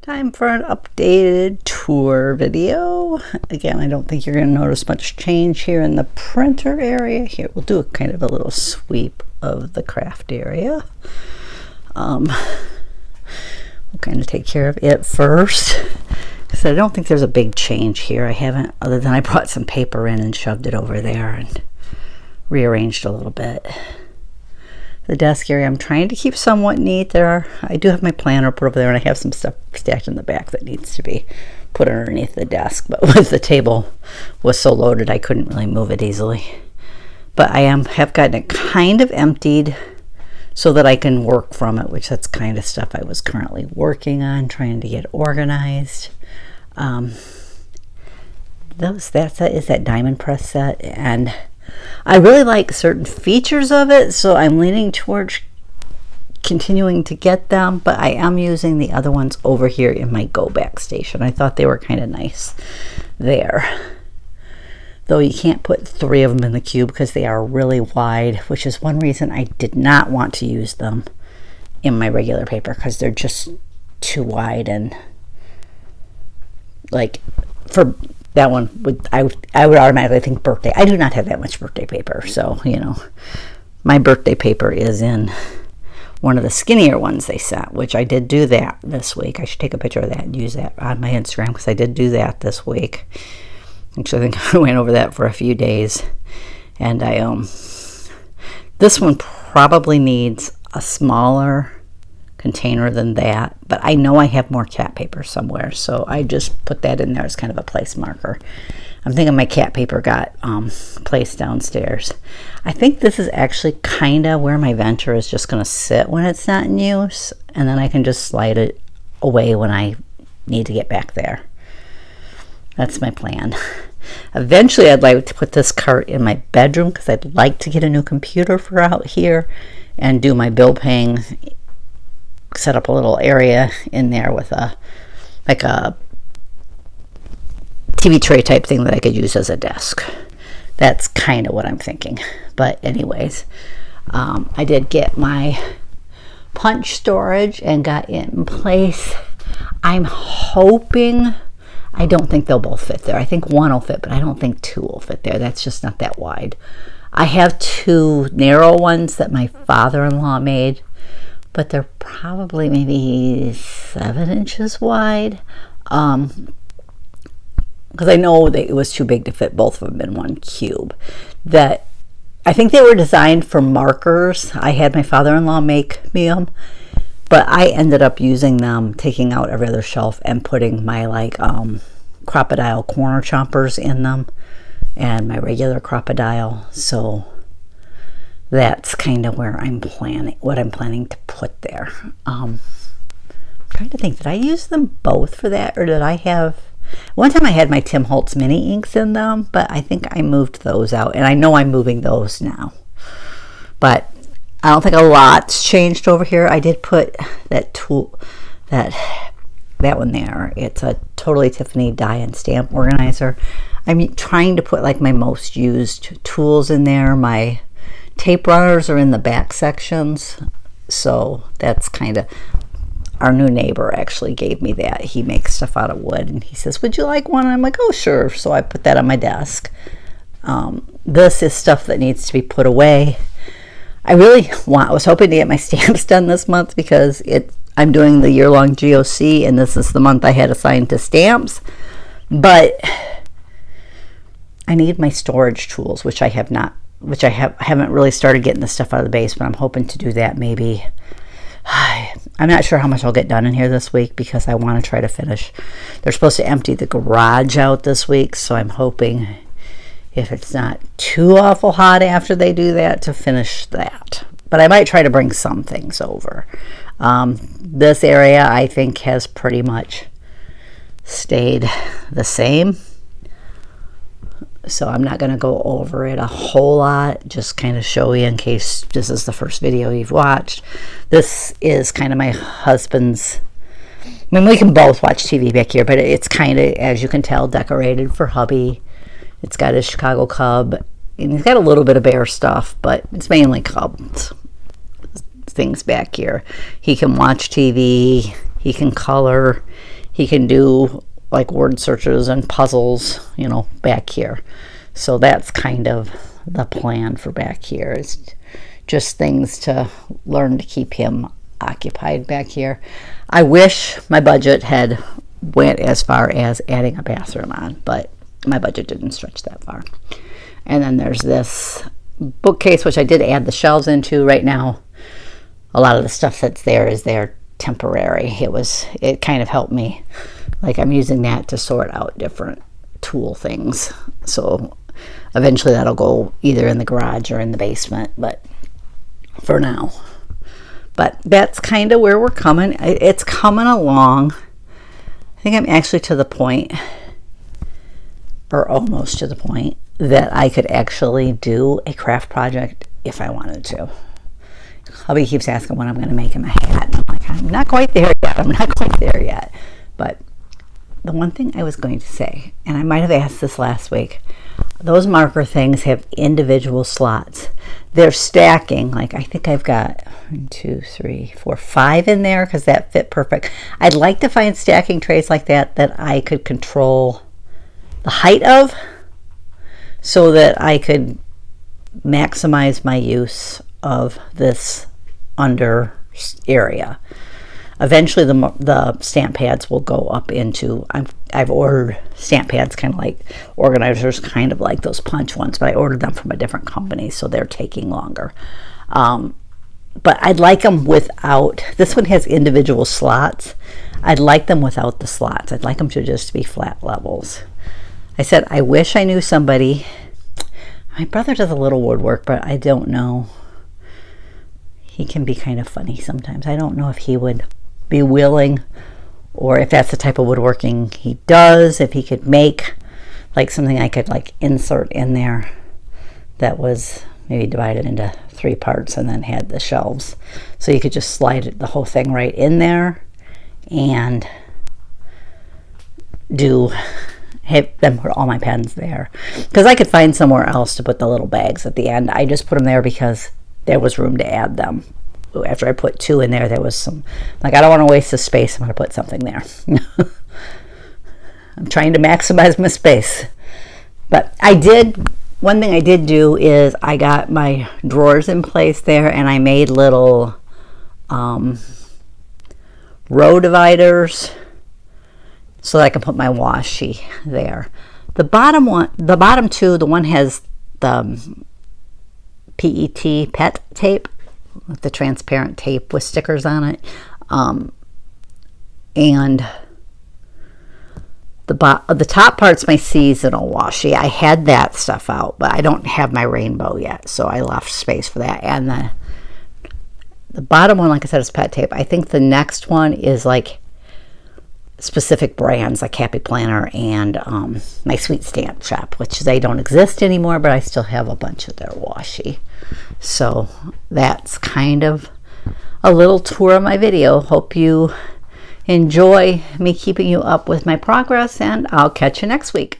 Time for an updated tour video. Again, I don't think you're going to notice much change here in the printer area. Here, we'll do a kind of a little sweep of the craft area. We'll kind of take care of it first, because I don't think there's a big change here. I haven't, other than I brought some paper in and shoved it over there and rearranged a little bit. The desk area, I'm trying to keep somewhat neat. I do have my planner put over there, and I have some stuff stacked in the back that needs to be put underneath the desk. But with the table was so loaded, I couldn't really move it easily. But I have gotten it kind of emptied so that I can work from it, which that's kind of stuff I was currently working on, trying to get organized. Is that diamond press set, and I really like certain features of it, so I'm leaning towards continuing to get them, but I am using the other ones over here in my go back station. I thought they were kind of nice there. Though you can't put 3 of them in the cube because they are really wide, which is one reason I did not want to use them in my regular paper, because they're just too wide. And like for that one, I would automatically think birthday. I do not have that much birthday paper, so you know, my birthday paper is in one of the skinnier ones they sent, which I did do that this week. I should take a picture of that and use that on my Instagram, because I did do that this week. Actually, I think I went over that for a few days, and this one probably needs a smaller container than that, but I know I have more cat paper somewhere, so I just put that in there as kind of a place marker. I'm thinking my cat paper got placed downstairs. I think this is actually kind of where my Venture is just going to sit when it's not in use, and then I can just slide it away when I need to get back there. That's my plan. Eventually, I'd like to put this cart in my bedroom, because I'd like to get a new computer for out here and do my bill paying. Set up a little area in there with a TV tray type thing that I could use as a desk. That's kind of what I'm thinking. But anyways, I did get my punch storage and got it in place. I'm hoping, I don't think they'll both fit there. I think one will fit, but I don't think 2 will fit there. That's just not that wide. I have 2 narrow ones that my father-in-law made, but they're probably maybe 7 inches wide. Because I know that it was too big to fit both of them in one cube. That I think they were designed for markers. I had my father-in-law make me them, but I ended up using them, taking out every other shelf and putting my crocodile corner chompers in them and my regular crocodile. So that's kind of where what I'm planning to put there. I'm trying to think, did I use them both for that, or did I have, one time I had my Tim Holtz mini inks in them, but I think I moved those out, and I know I'm moving those now. But I don't think a lot's changed over here. I did put that tool, that one there. It's a Totally Tiffany die and stamp organizer. I'm trying to put like my most used tools in there. My tape runners are in the back sections, so that's kind of, our new neighbor actually gave me that. He makes stuff out of wood, and he says, would you like one? And I'm like, oh sure. So I put that on my desk. This is stuff that needs to be put away. I was hoping to get my stamps done this month, because I'm doing the year-long GOC, and this is the month I had assigned to stamps, but I need my storage tools, which I haven't really started getting the stuff out of the basement. I'm hoping to do that maybe. I'm not sure how much I'll get done in here this week, because I want to try to finish. They're supposed to empty the garage out this week, so I'm hoping, if it's not too awful hot after they do that, to finish that. But I might try to bring some things over. This area, I think, has pretty much stayed the same. So I'm not going to go over it a whole lot, just kind of show you in case this is the first video you've watched. This is kind of my husband's, I mean, we can both watch TV back here, but it's kind of, as you can tell, decorated for hubby. It's got his Chicago Cub, and he's got a little bit of bear stuff, but it's mainly Cubs things back here. He can watch TV, he can color, he can do like word searches and puzzles, back here. So that's kind of the plan for back here. It's just things to learn to keep him occupied back here. I wish my budget had went as far as adding a bathroom on, but my budget didn't stretch that far. And then there's this bookcase, which I did add the shelves into. Right now, a lot of the stuff that's there is there temporary. It kind of helped me. Like, I'm using that to sort out different tool things. So eventually that'll go either in the garage or in the basement, but for now. But that's kind of where we're coming. It's coming along. I think I'm actually to the point, or almost to the point, that I could actually do a craft project if I wanted to. Hubby keeps asking when I'm going to make him a hat. And I'm like, I'm not quite there yet. But the one thing I was going to say, and I might have asked this last week, those marker things have individual slots. They're stacking. Like, I think I've got 1, 2, 3, 4, 5 in there because that fit perfect. I'd like to find stacking trays like that I could control the height of, so that I could maximize my use of this under area. Eventually the stamp pads will go up into, I've ordered stamp pads kind of like organizers, kind of like those punch ones, but I ordered them from a different company, so they're taking longer. But I'd like them without, this one has individual slots. I'd like them without the slots. I'd like them to just be flat levels. I said, I wish I knew somebody. My brother does a little woodwork, but I don't know. He can be kind of funny sometimes. I don't know if he would be willing, or if that's the type of woodworking he does, if he could make like something I could like insert in there that was maybe divided into 3 parts and then had the shelves. So you could just slide the whole thing right in there and have them put all my pens there, because I could find somewhere else to put the little bags at the end. I just put them there because there was room to add them. After I put 2 in there was some, like, I don't want to waste the space. I'm going to put something there. I'm trying to maximize my space. But one thing I did do is I got my drawers in place there, and I made little row dividers so that I can put my washi there. The bottom 2, the one has the PET tape, with the transparent tape with stickers on it, and the top part's my seasonal washi. I had that stuff out, but I don't have my rainbow yet, so I left space for that. And the bottom one, like I said, is PET tape. I think the next one is like specific brands like Happy Planner and my Sweet Stamp Shop, which they don't exist anymore, but I still have a bunch of their washi. So that's kind of a little tour of my video. Hope you enjoy me keeping you up with my progress, and I'll catch you next week.